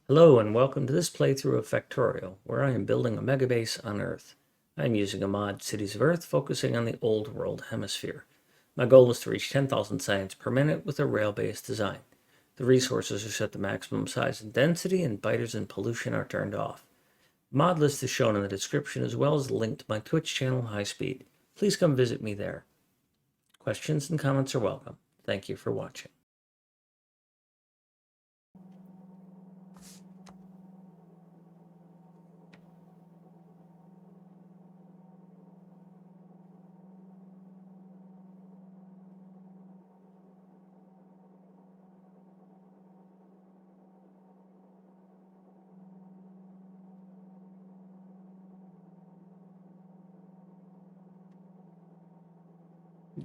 Hello and welcome to this playthrough of Factorio, where I am building a megabase on Earth. I am using a mod, Cities of Earth, focusing on the Old World Hemisphere. My goal is to reach 10,000 science per minute with a rail-based design. The resources are set to maximum size and density, and biters and pollution are turned off. The mod list is shown in the description, as well as the link to my Twitch channel, High Speed. Please come visit me there. Questions and comments are welcome. Thank you for watching.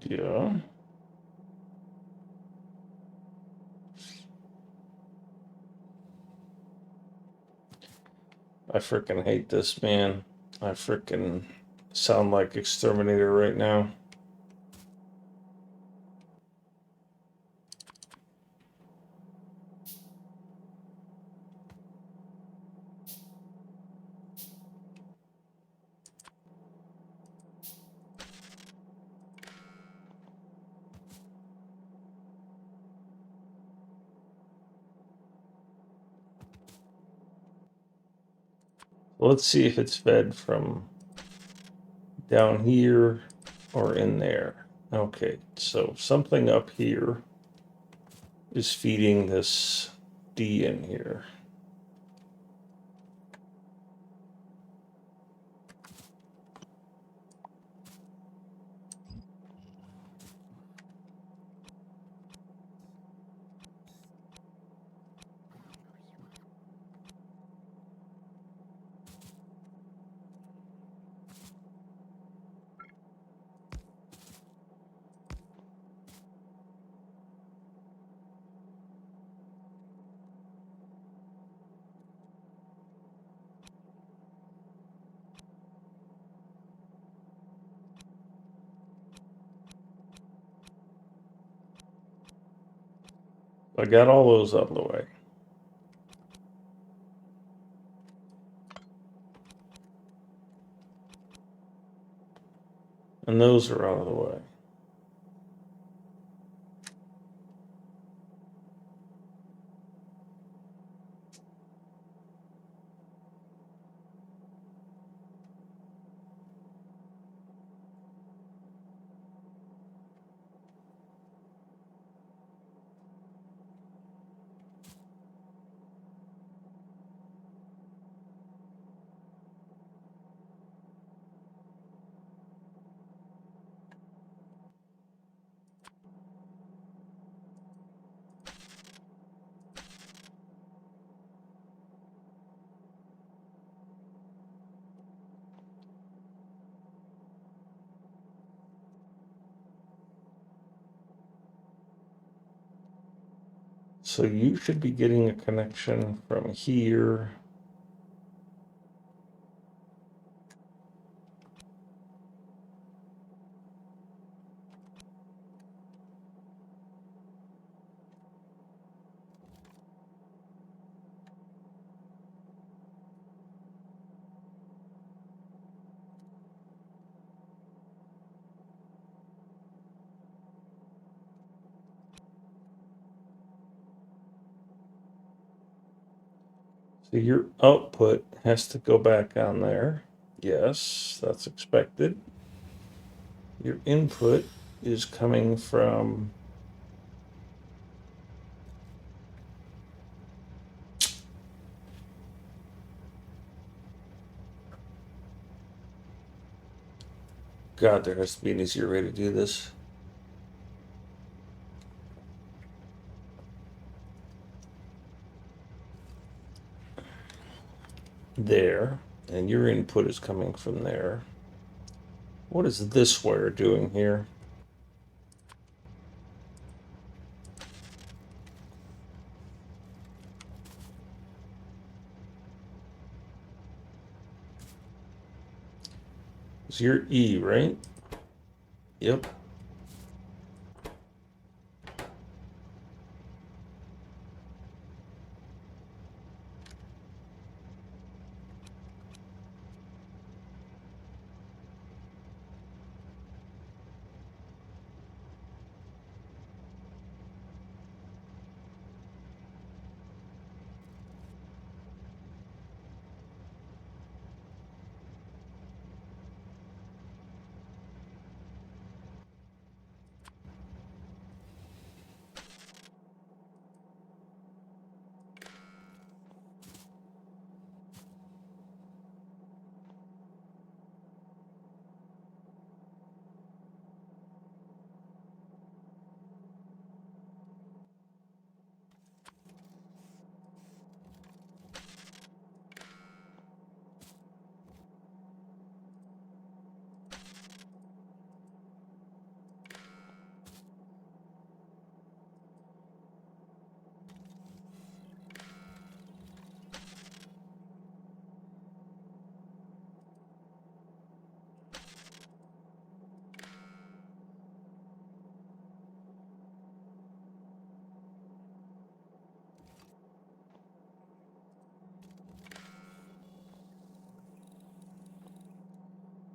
Yeah. I freaking hate this, man. I freaking sound like Exterminator right now. Let's see if it's fed from down here or in there. Okay, so something up here is feeding this D in here. I got all those out of the way. And those are out of the way. So you should be getting a connection from here. So your output has to go back on there. Yes, that's expected. Your input is coming from God, there has to be an easier way to do this. There, and your input is coming from there. What is this wire doing here? It's your E, right? Yep.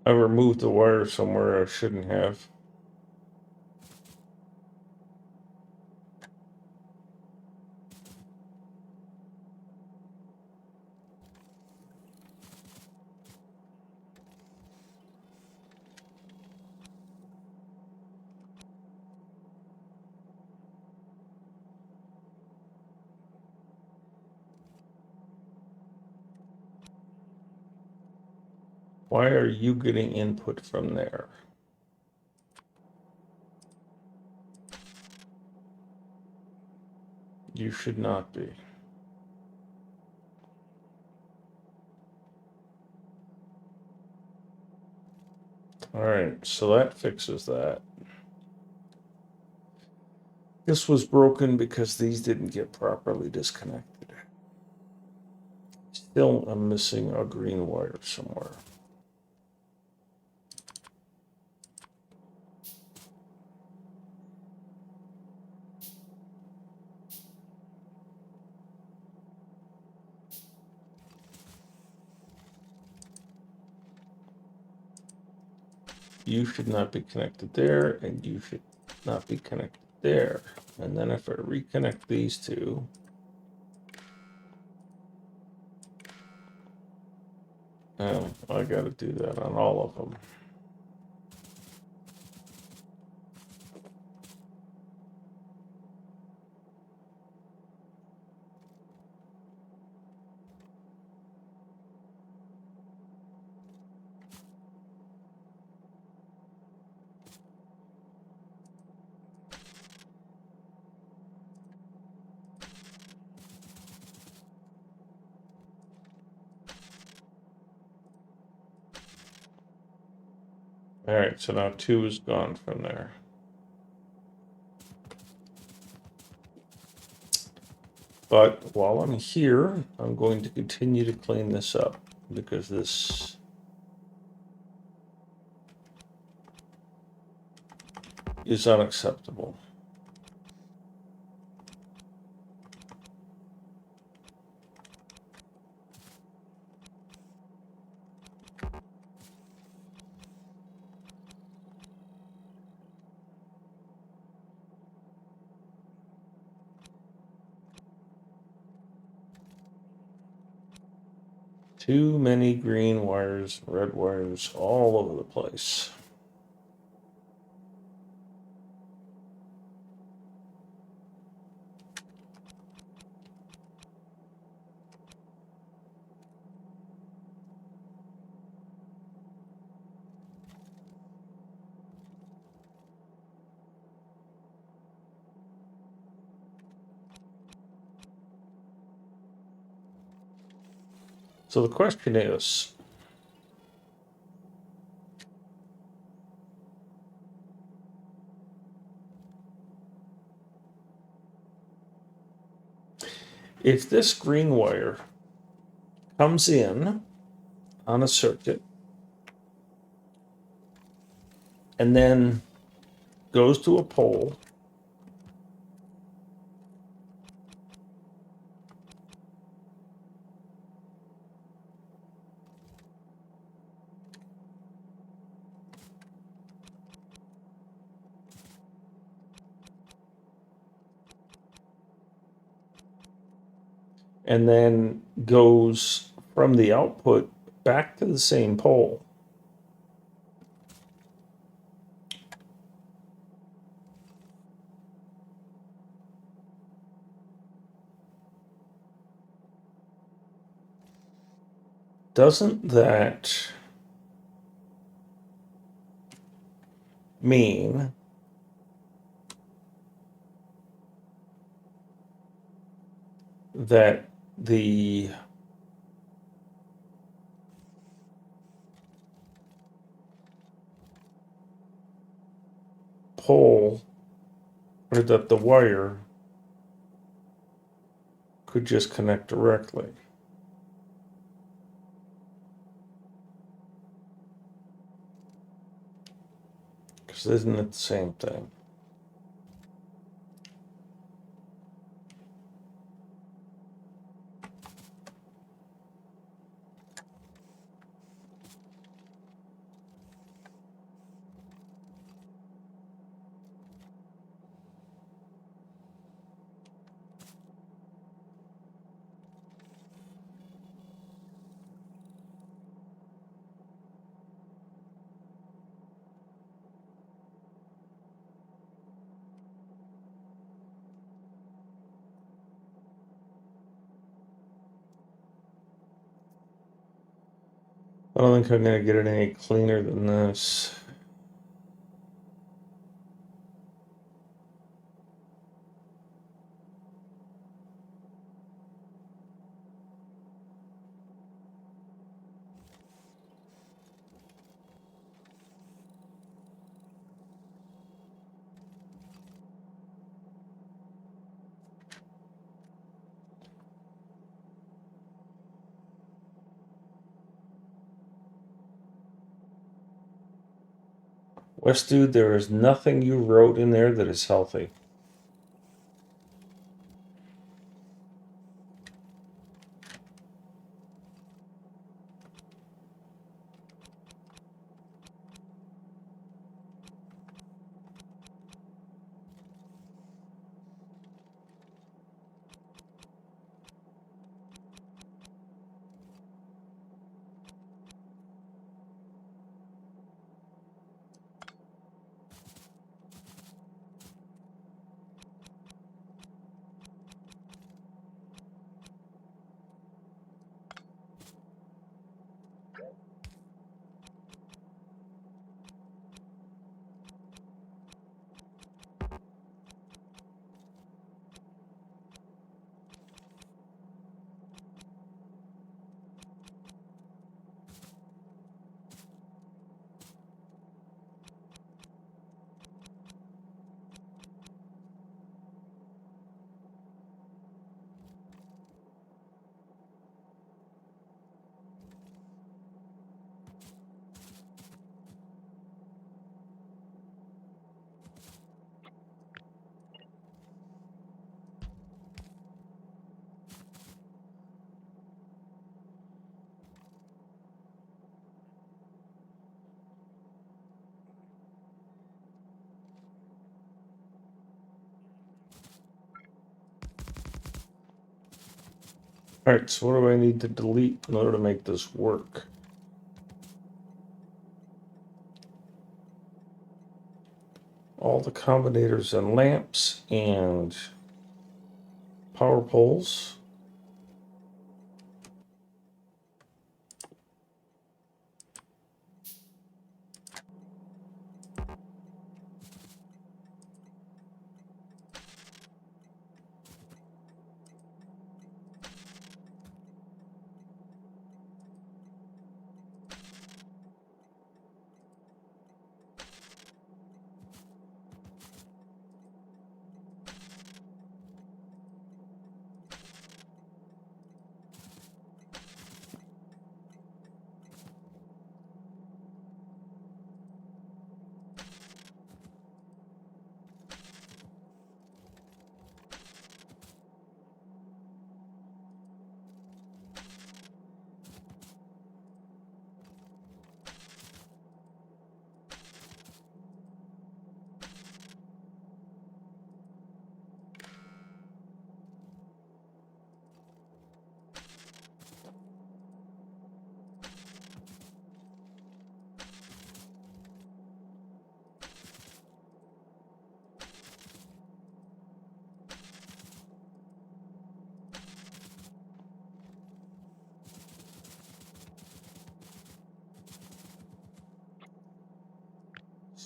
I removed the wire somewhere I shouldn't have. Why are you getting input from there? You should not be. All right, so that fixes that. This was broken because these didn't get properly disconnected. Still, I'm missing a green wire somewhere. You should not be connected there, and you should not be connected there. And then if I reconnect these two, I got to do that on all of them. All right, so now 2 is gone from there. But while I'm here, I'm going to continue to clean this up because this is unacceptable. Too many green wires, red wires all over the place. So the question is, if this green wire comes in on a circuit and then goes to a pole, and then goes from the output back to the same pole, doesn't that mean that the pole, or that the wire could just connect directly? Because isn't it the same thing? I don't think I'm gonna get it any cleaner than this. West Dude, there is nothing you wrote in there that is healthy. Alright, so what do I need to delete in order to make this work? All the combinators and lamps and power poles.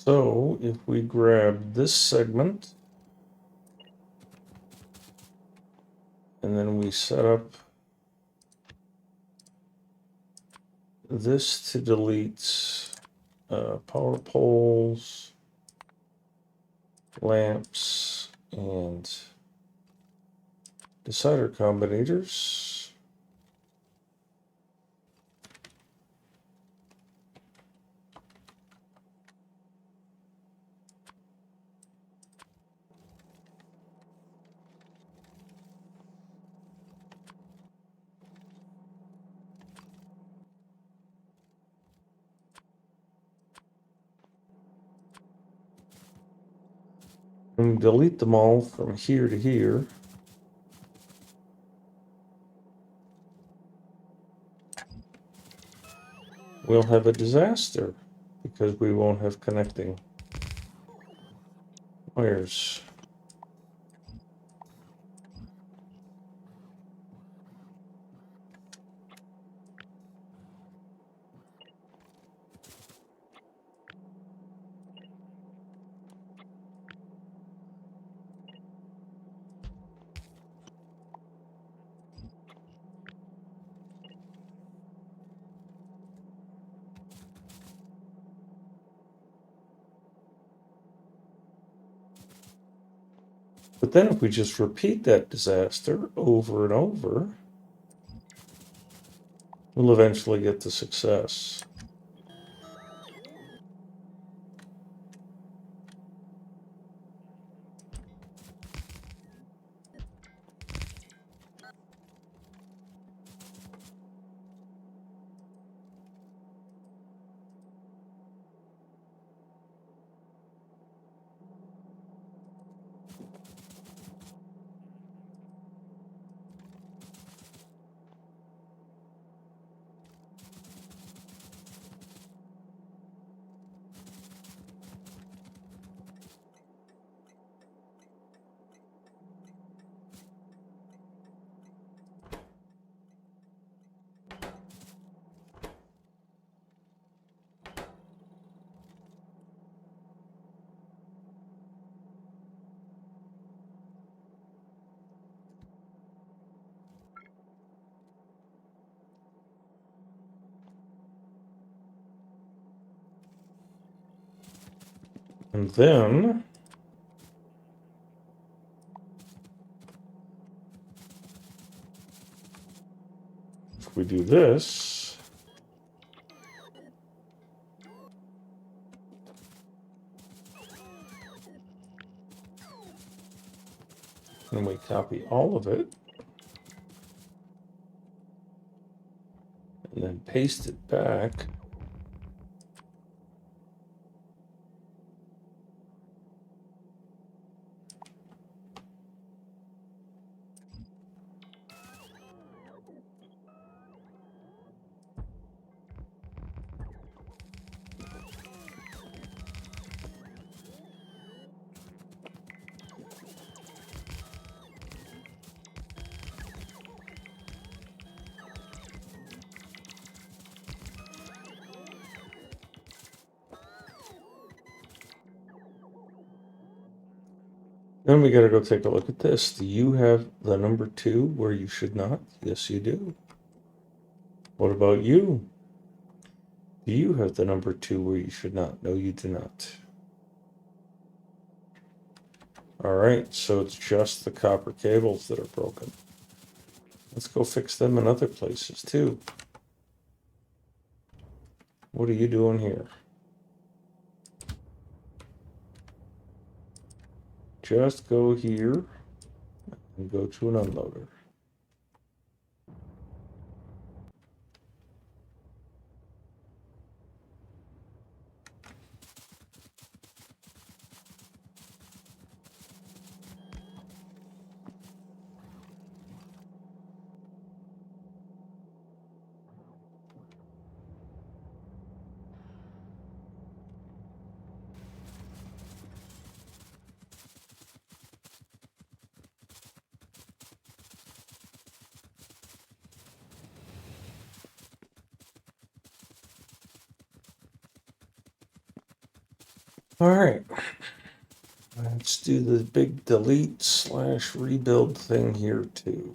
So if we grab this segment and then we set up this to delete power poles, lamps, and decider combinators. And delete them all from here to here. We'll have a disaster because we won't have connecting wires. But then if we just repeat that disaster over and over, we'll eventually get to success. And then if we do this, and we copy all of it, and then paste it back, then we got to go take a look at this. Do you have the number 2 where you should not? Yes, you do. What about you? Do you have the number 2 where you should not? No, you do not. All right, so it's just the copper cables that are broken. Let's go fix them in other places too. What are you doing here? Just go here and go to an unloader. All right. Let's do the big delete / rebuild thing here too.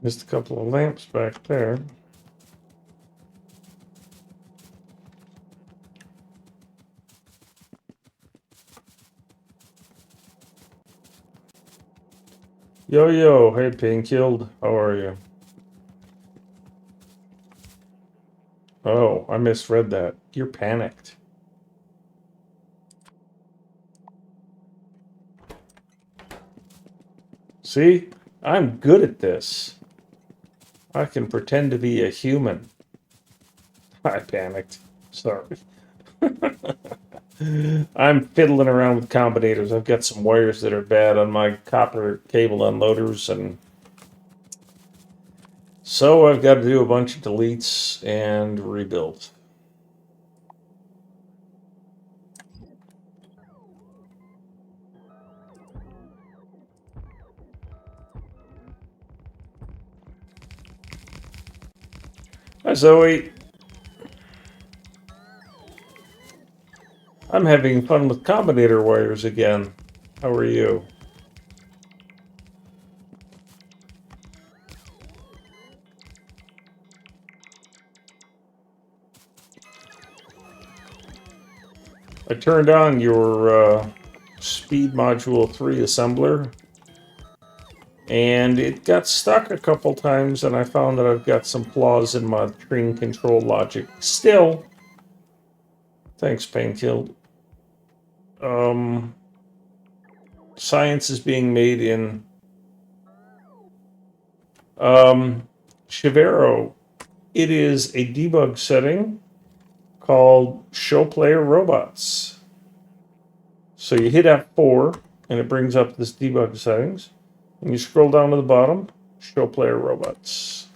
Missed a couple of lamps back there. Yo, hey Painkilled, how are you? Oh, I misread that. You're panicked. See? I'm good at this. I can pretend to be a human. I panicked. Sorry. I'm fiddling around with combinators. I've got some wires that are bad on my copper cable unloaders, and so I've got to do a bunch of deletes and rebuild. Hi, Zoe. I'm having fun with combinator wires again. How are you? I turned on your Speed Module 3 assembler, and it got stuck a couple times, and I found that I've got some flaws in my train control logic. Still, thanks, Painkilled. Science is being made in Chivero. It is a debug setting called Show Player Robots. So you hit F4 and it brings up this debug settings. And you scroll down to the bottom, Show Player Robots.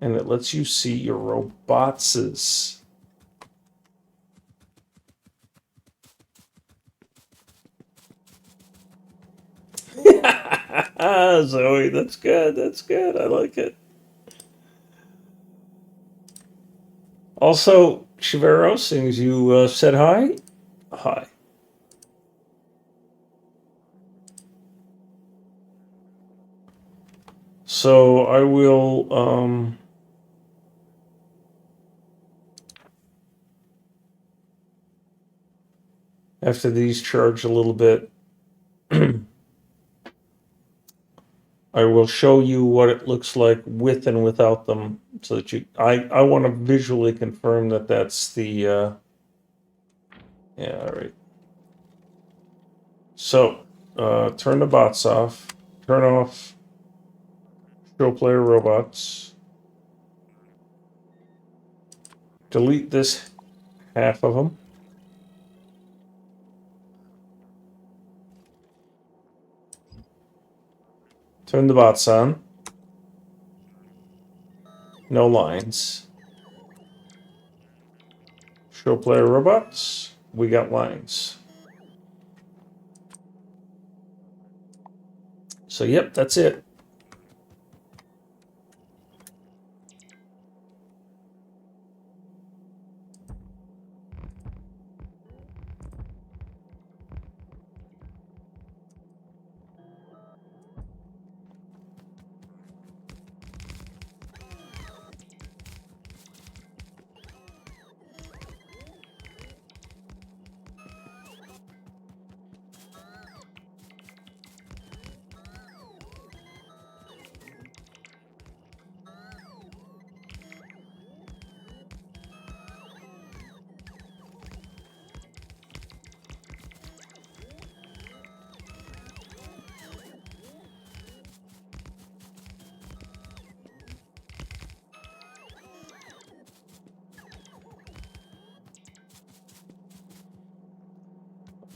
And it lets you see your robotses. Zoe, that's good. That's good. I like it. Also, Chivero, since you said hi, hi. So I will after these charge a little bit, I will show you what it looks like with and without them, so that I want to visually confirm that that's the yeah, all right. So turn the bots off, turn off Show Player Robots, delete this half of them, turn the bots on, no lines. Show Player Robots, we got lines. So yep, that's it.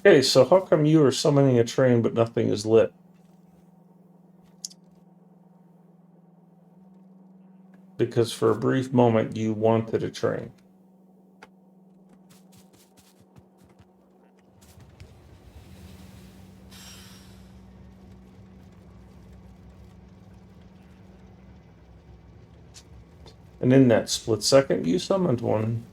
Okay, so how come you are summoning a train but nothing is lit? Because for a brief moment you wanted a train. And in that split second, you summoned one.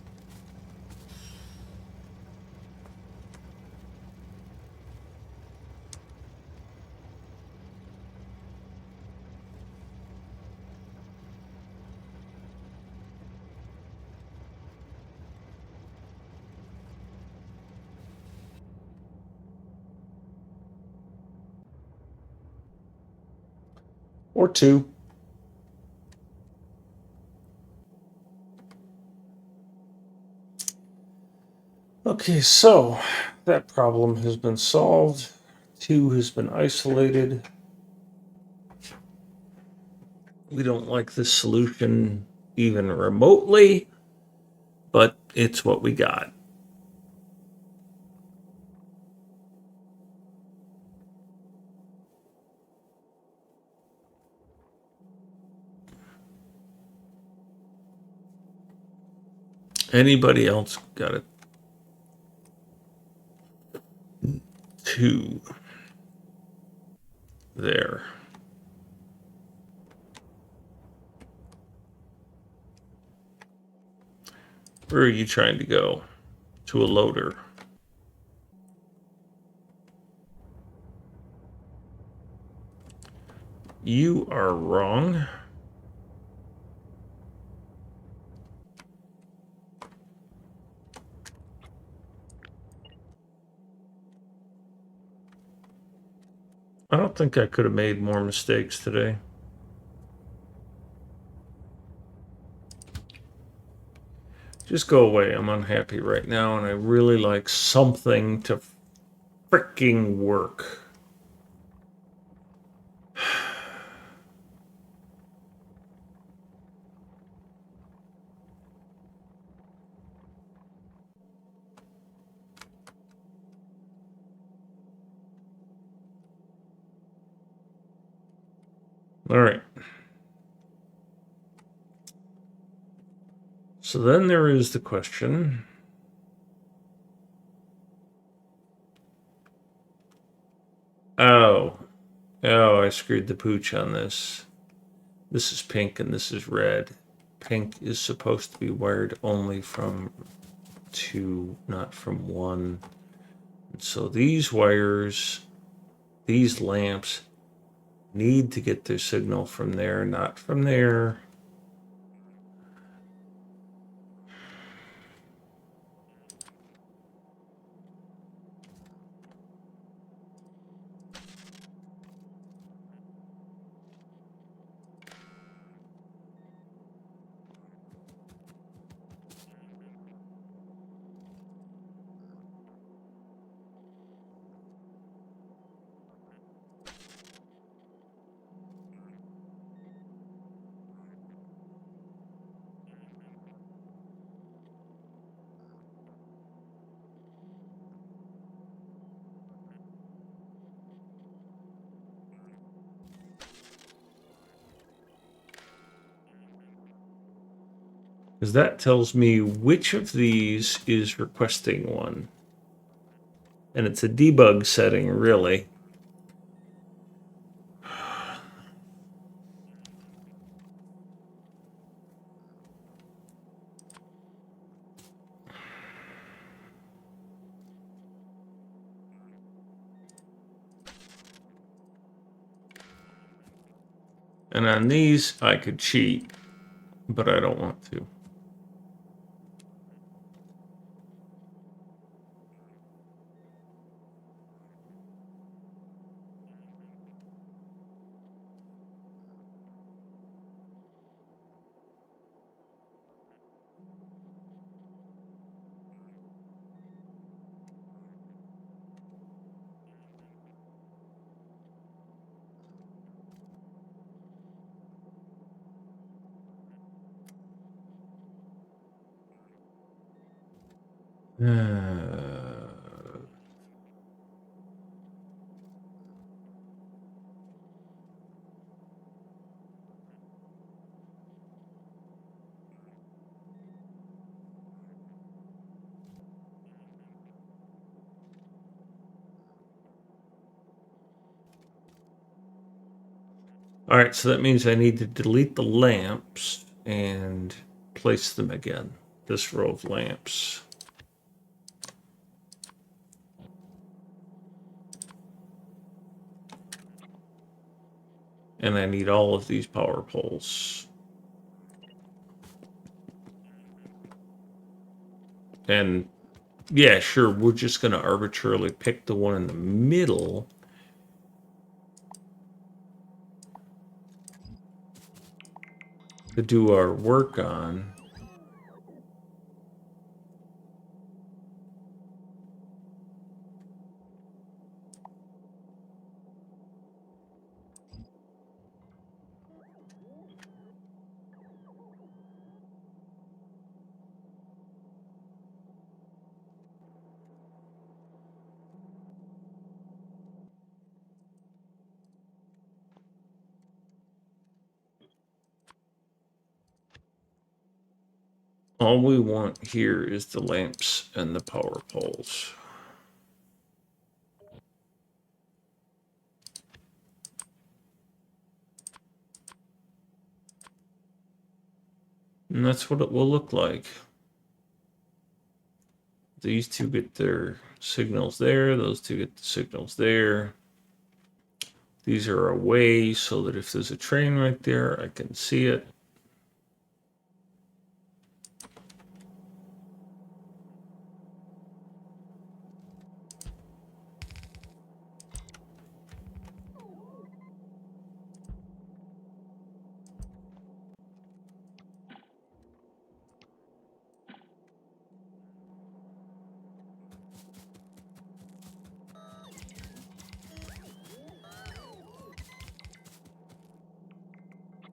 Or 2. Okay, so that problem has been solved. 2 has been isolated. We don't like this solution even remotely, but it's what we got. Anybody else got it? 2 there. Where are you trying to go? To a loader. You are wrong. I don't think I could have made more mistakes today. Just go away. I'm unhappy right now, and I really like something to freaking work. All right. So then there is the question. Oh, I screwed the pooch on this. This is pink and this is red. Pink is supposed to be wired only from 2, not from 1. And so these wires, these lamps, need to get their signal from there, not from there. Because that tells me which of these is requesting one. And it's a debug setting, really. And on these, I could cheat, but I don't want to. All right, so that means I need to delete the lamps and place them again. This row of lamps. And I need all of these power poles. And yeah, sure, we're just going to arbitrarily pick the one in the middle. to do our work on. All we want here is the lamps and the power poles. And that's what it will look like. These two get their signals there, those two get the signals there. These are away so that if there's a train right there, I can see it.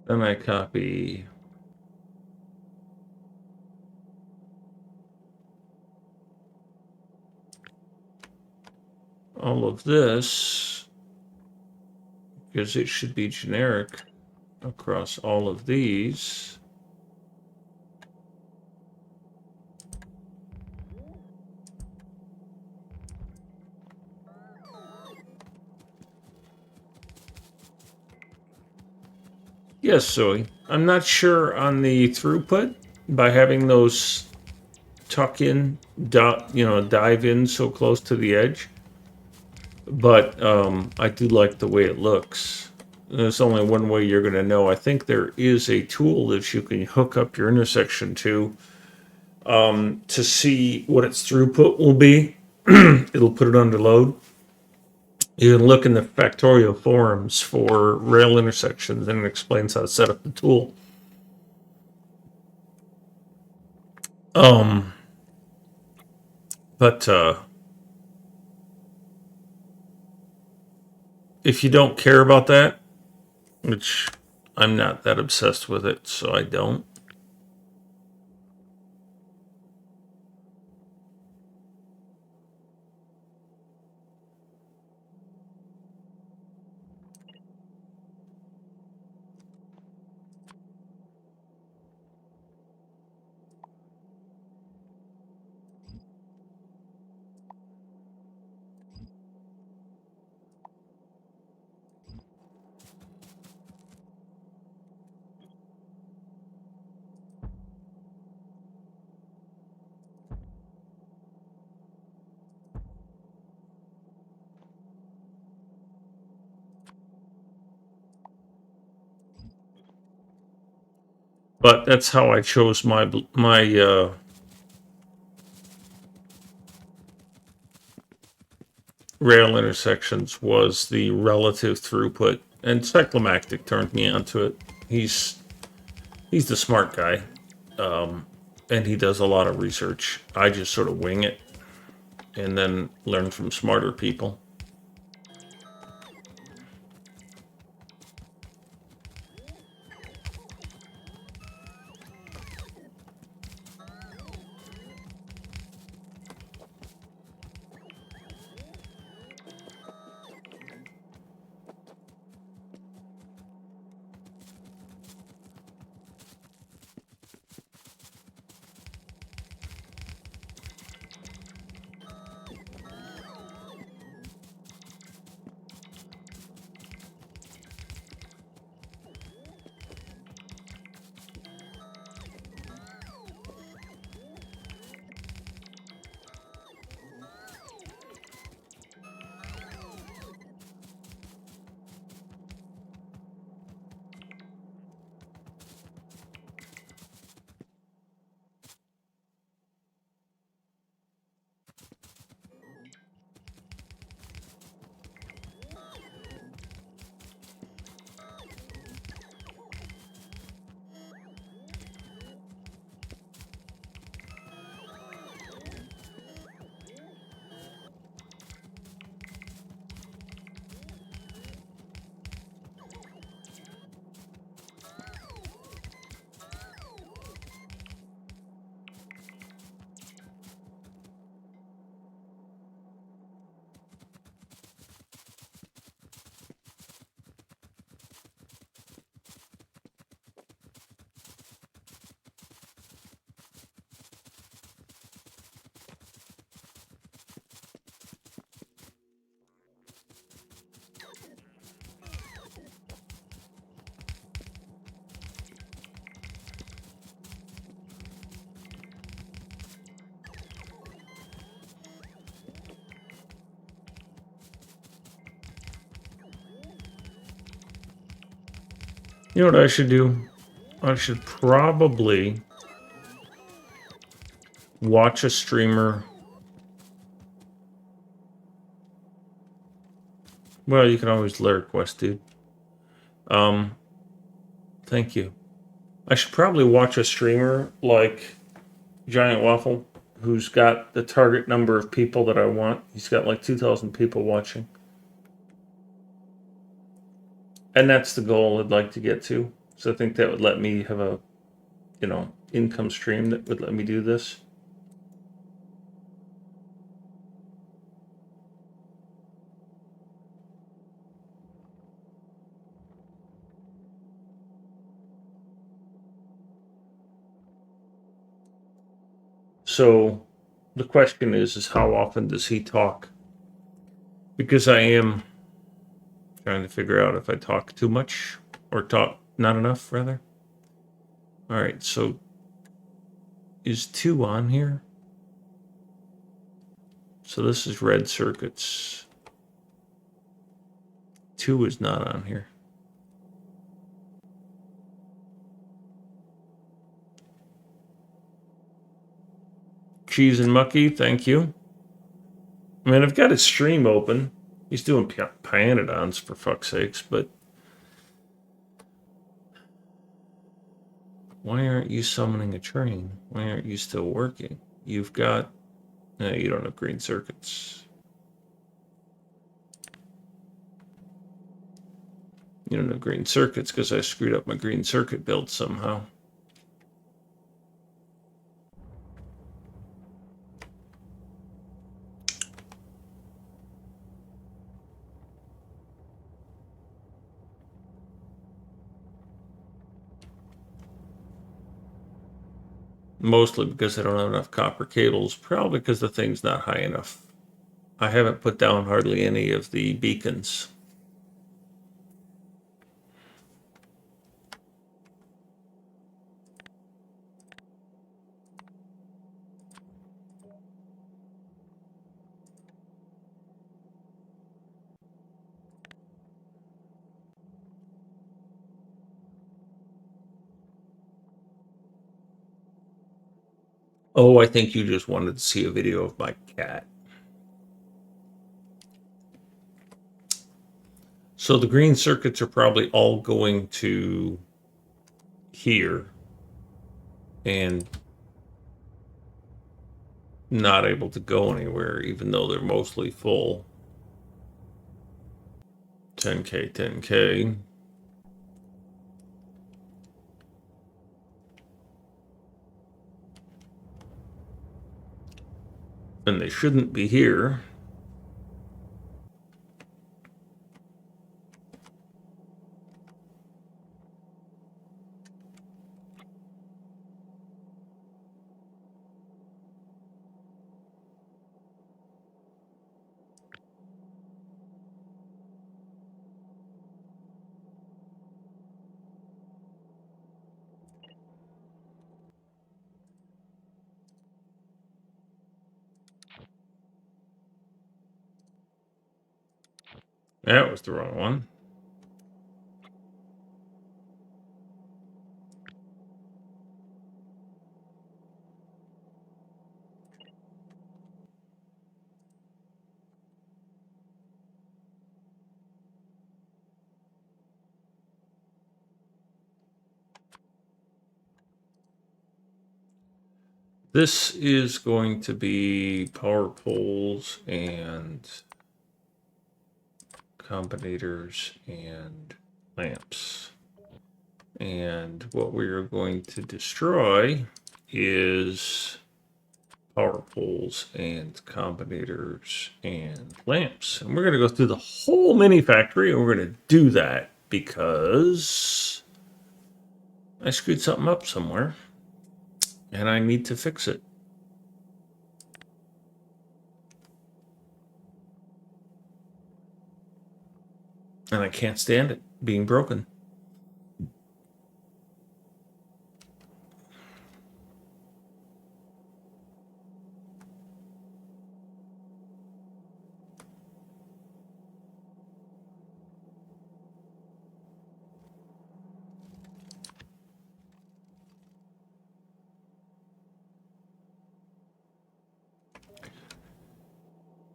Then I copy all of this because it should be generic across all of these. Yes, Zoe. I'm not sure on the throughput by having those tuck in, dive in so close to the edge. But I do like the way it looks. There's only one way you're going to know. I think there is a tool that you can hook up your intersection to see what its throughput will be. It'll put it under load. You can look in the Factorio forums for rail intersections, and it explains how to set up the tool. But if you don't care about that, which I'm not that obsessed with it, so I don't. But that's how I chose my rail intersections, was the relative throughput, and Cyclomactic turned me onto it. He's the smart guy, and he does a lot of research. I just sort of wing it and then learn from smarter people. You know what I should do? I should probably watch a streamer. Well, you can always layer quest, dude. Thank you. I should probably watch a streamer like Giant Waffle, who's got the target number of people that I want. He's got like 2,000 people watching. And that's the goal I'd like to get to. So I think that would let me have a, income stream that would let me do this. So the question is how often does he talk? Because I am trying to figure out if I talk too much or talk not enough, rather. All right, so is 2 on here? So this is red circuits. 2 is not on here. Cheese and Mucky, thank you. I mean, I've got his stream open. He's doing Pyanodons, for fuck's sakes, but why aren't you summoning a train? Why aren't you still working? You've got... No, you don't have green circuits. You don't have green circuits because I screwed up my green circuit build somehow. Mostly because I don't have enough copper cables, probably because the thing's not high enough. I haven't put down hardly any of the beacons. Oh, I think you just wanted to see a video of my cat. So the green circuits are probably all going to here and not able to go anywhere, even though they're mostly full. 10K, 10K. And they shouldn't be here. That was the wrong one. This is going to be power poles and combinators and lamps. And what we are going to destroy is power poles and combinators and lamps. And we're going to go through the whole mini factory, and we're going to do that because I screwed something up somewhere and I need to fix it. And I can't stand it being broken.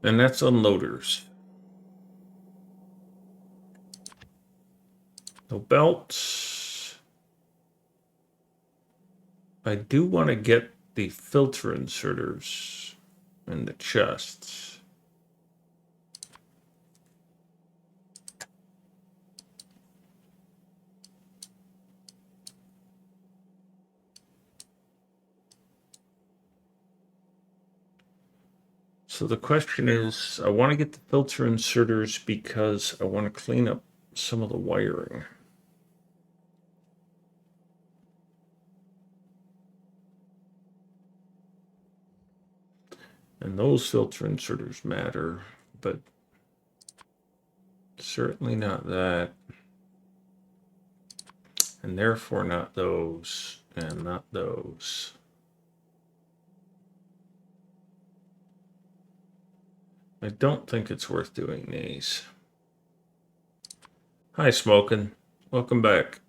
And that's unloaders. No belts. I do want to get the filter inserters in the chests. So the question is, I want to get the filter inserters because I want to clean up some of the wiring. And those filter inserters matter, but certainly not that. And therefore not those, and not those. I don't think it's worth doing these. Hi, Smokin'. Welcome back.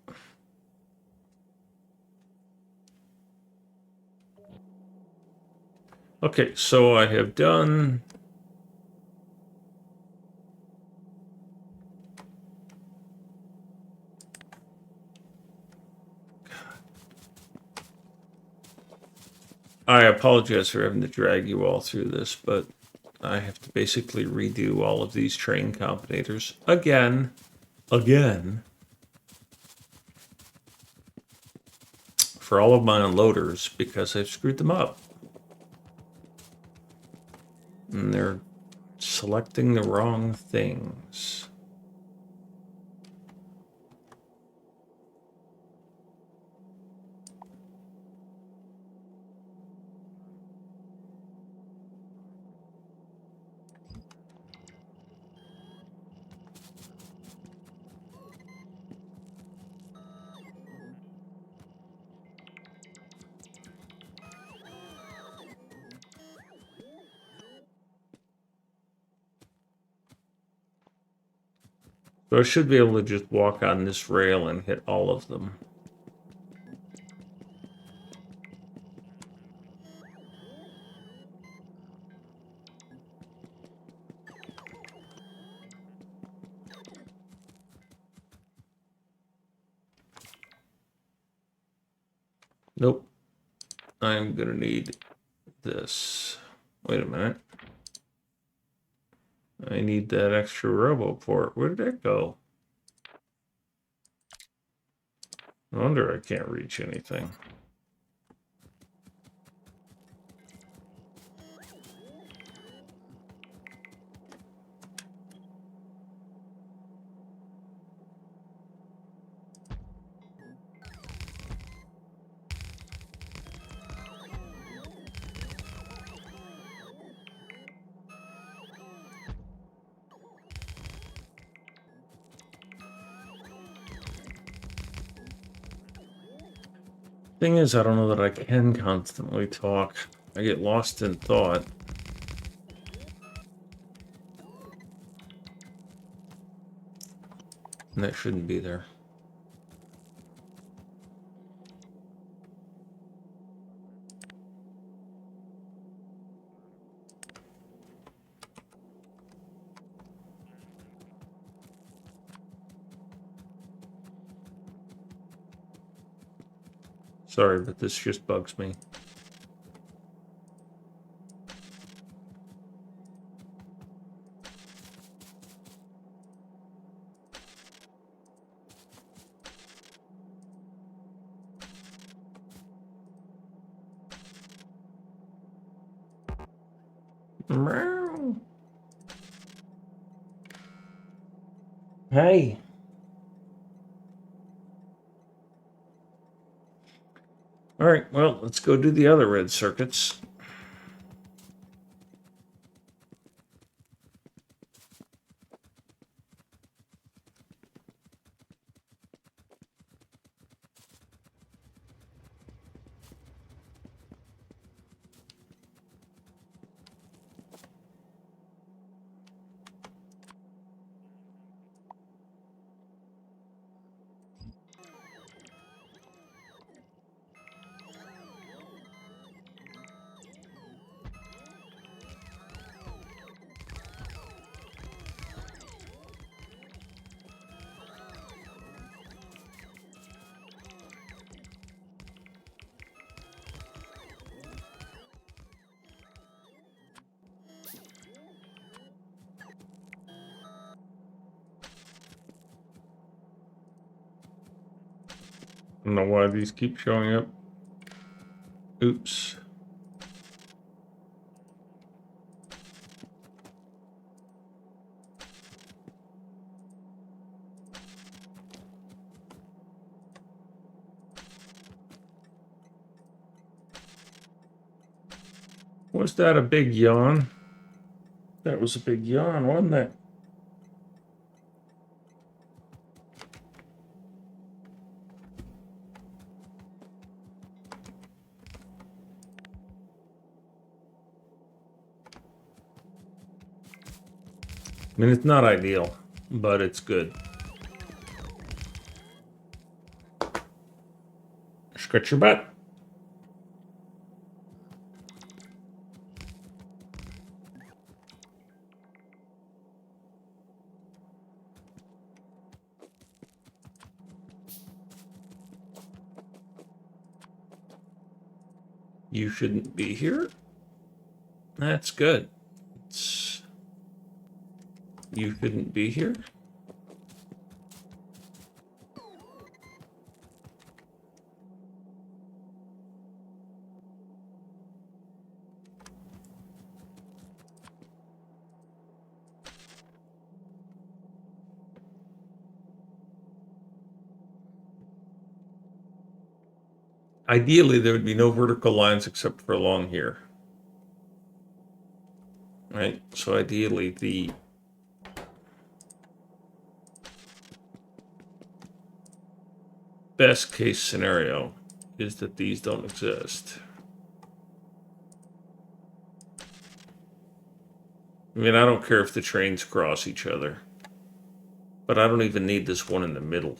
Okay, so I have done I apologize for having to drag you all through this, but I have to basically redo all of these train combinators again, for all of my unloaders because I've screwed them up. And they're selecting the wrong things. So I should be able to just walk on this rail and hit all of them. Nope. I'm gonna need this. Wait a minute. I need that extra RoboPort. Where did that go? No wonder I can't reach anything. Thing is, I don't know that I can constantly talk. I get lost in thought. And that shouldn't be there. Sorry, but this just bugs me. Meow. Hey. All right, well, let's go do the other red circuits. don't know why these keep showing up. Oops. Was that a big yawn? That was a big yawn, wasn't it? I mean, it's not ideal, but it's good. Scratch your butt. You shouldn't be here. That's good. You shouldn't be here. Ideally, there would be no vertical lines except for along here. Right? So ideally, the best case scenario is that these don't exist. I mean, I don't care if the trains cross each other, but I don't even need this one in the middle.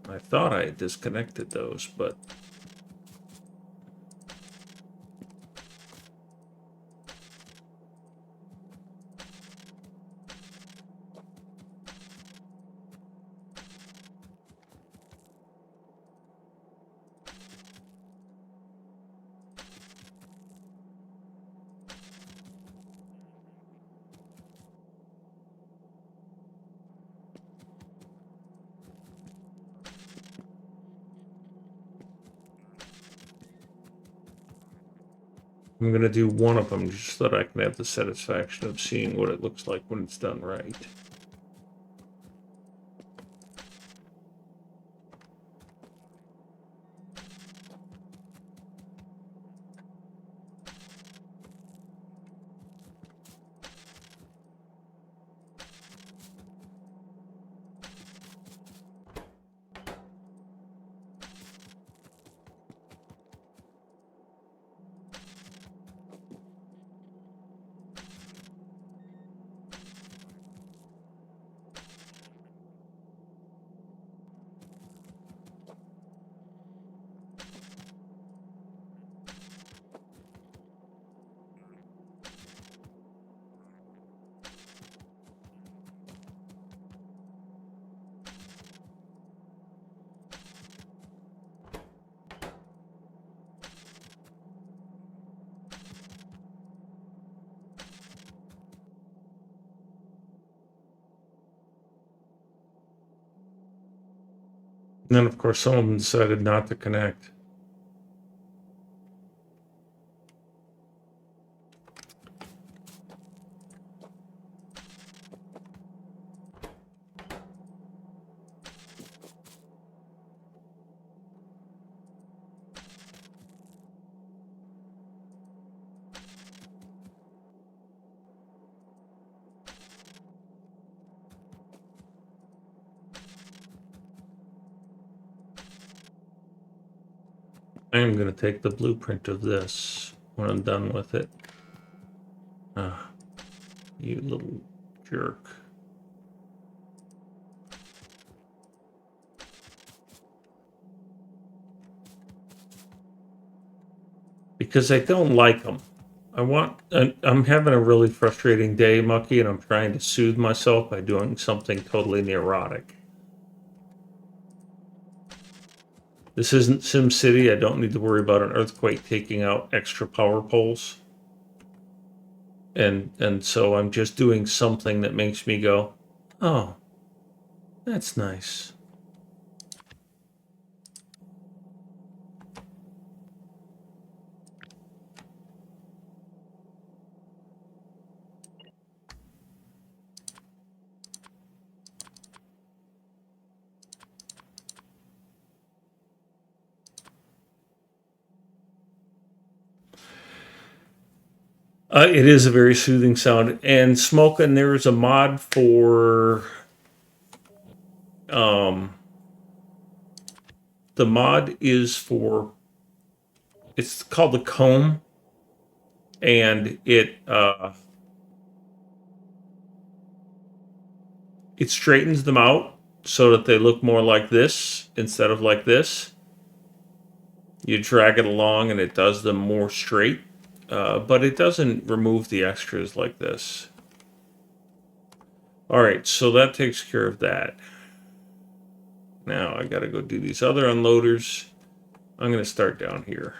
I thought I had disconnected those, but I'm going to do one of them just so that I can have the satisfaction of seeing what it looks like when it's done right. And then, of course, some of them decided not to connect. I am going to take the blueprint of this when I'm done with it. Ah, you little jerk. Because I don't like them. I'm having a really frustrating day, Mucky, and I'm trying to soothe myself by doing something totally neurotic. This isn't SimCity. I don't need to worry about an earthquake taking out extra power poles. And so I'm just doing something that makes me go, Oh, that's nice. It is a very soothing sound. And Smoke, and there is a mod for the mod is for, it's called the comb, and it straightens them out so that they look more like this instead of like this. You drag it along and it does them more straight, but it doesn't remove the extras like this. All right, so that takes care of that. Now I gotta go do these other unloaders. I'm gonna start down here.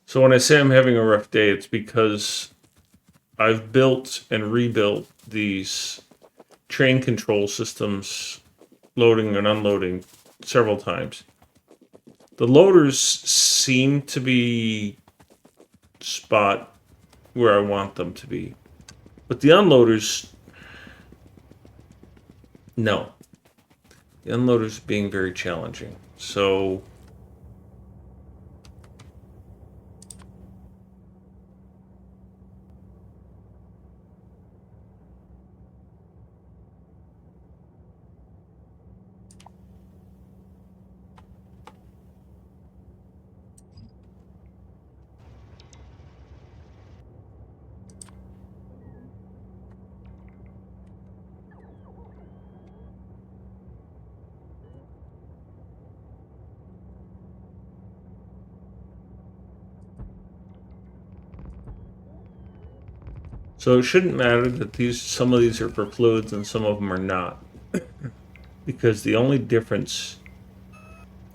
So when I say I'm having a rough day, it's because I've built and rebuilt these train control systems, loading and unloading several times. The loaders seem to be spot where I want them to be, but the unloaders, no. The unloaders are being very challenging. So it shouldn't matter that some of these are for fluids and some of them are not, because the only difference,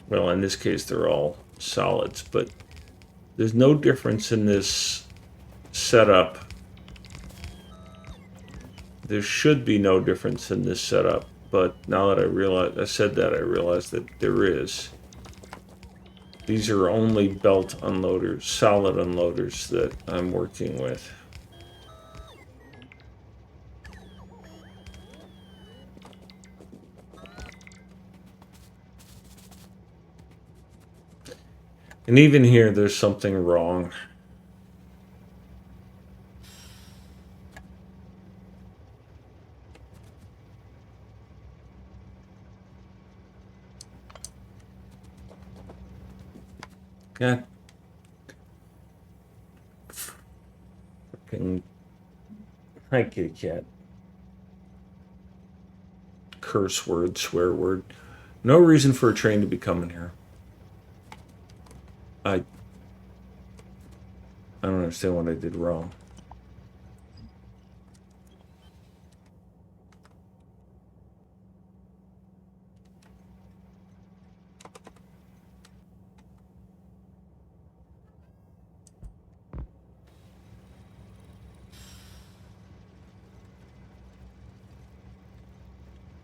well, in this case they're all solids, but there's no difference in this setup. There should be no difference in this setup, but now that I said that, I realize that there is. These are only belt unloaders, solid unloaders that I'm working with. And even here, there's something wrong. God. Fucking. Hi, kitty cat. Curse word, swear word. No reason for a train to be coming here. I don't understand what I did wrong.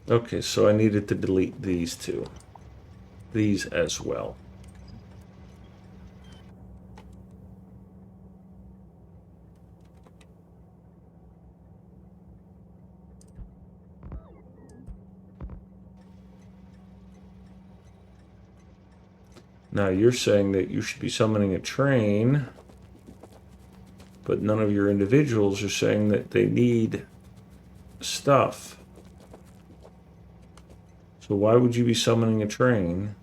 Okay, so I needed to delete these two. These as well. Now you're saying that you should be summoning a train, but none of your individuals are saying that they need stuff. So why would you be summoning a train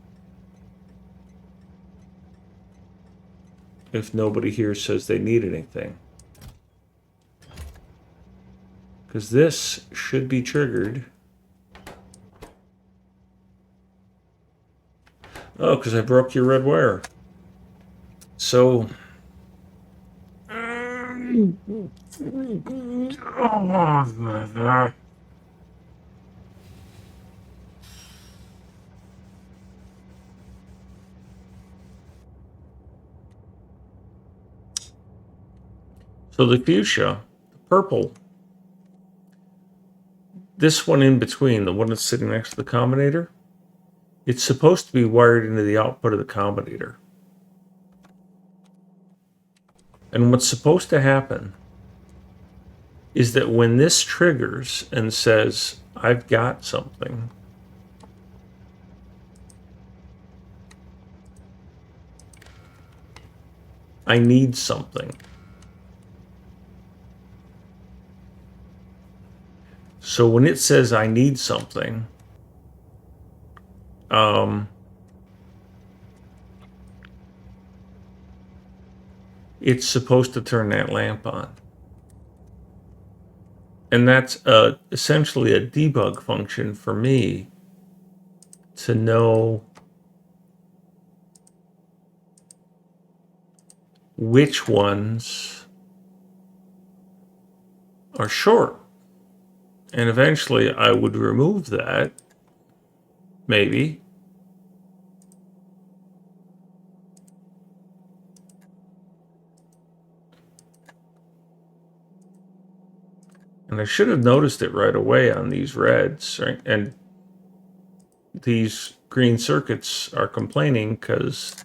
if nobody here says they need anything? Because this should be triggered. Oh, because I broke your red wire. So... So the fuchsia, the purple, this one in between, the one that's sitting next to the combinator, it's supposed to be wired into the output of the combinator. And what's supposed to happen is that when this triggers and says, I've got something, I need something. So when it says I need something, it's supposed to turn that lamp on. And that's essentially a debug function for me to know which ones are short. And eventually I would remove that, maybe. And I should have noticed it right away on these reds, right? And these green circuits are complaining because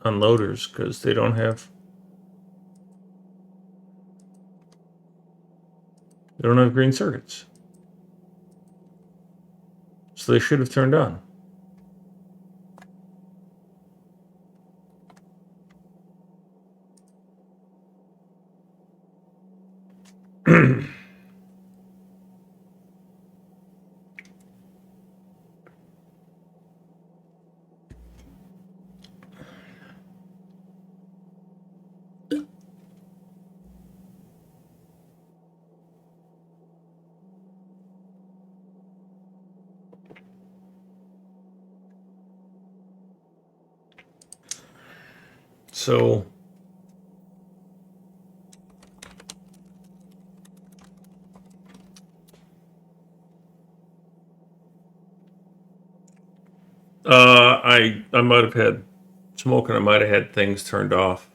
on loaders because they don't have green circuits. So they should have turned on. So I might have had smoke and I might have had things turned off.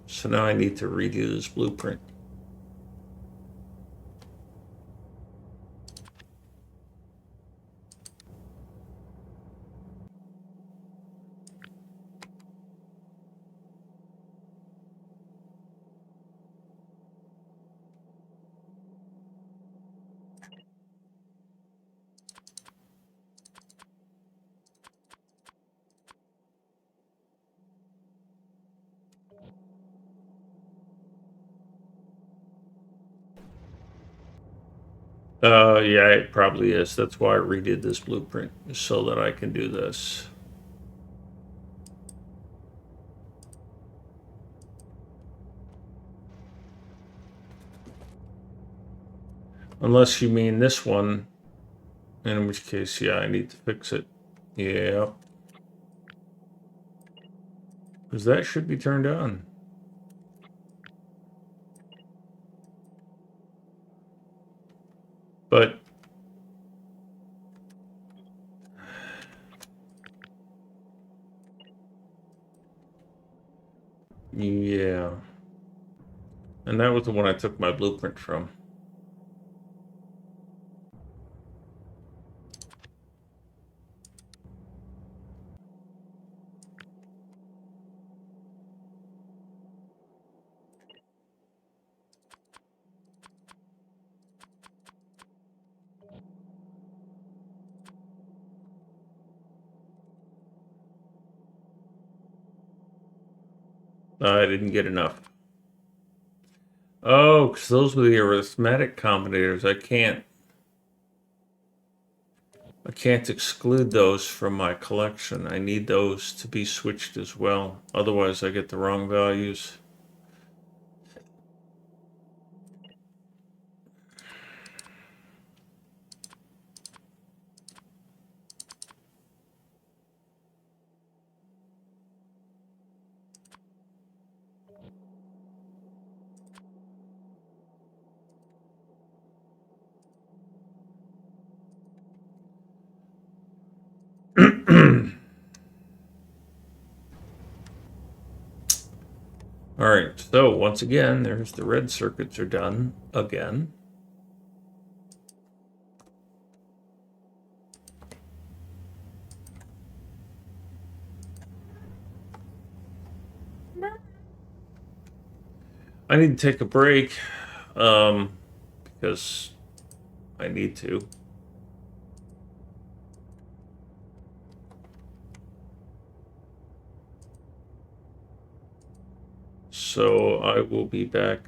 So now I need to redo this blueprint. Yeah, it probably is. That's why I redid this blueprint, so that I can do this. Unless you mean this one, in which case, yeah, I need to fix it. Yeah. Because that should be turned on. But yeah. And that was the one I took my blueprint from. I didn't get enough. Oh, because those were the arithmetic combinators. I can't exclude those from my collection. I need those to be switched as well. Otherwise, I get the wrong values. All right, so once again, there's the red circuits are done again. I need to take a break because I need to. So I will be back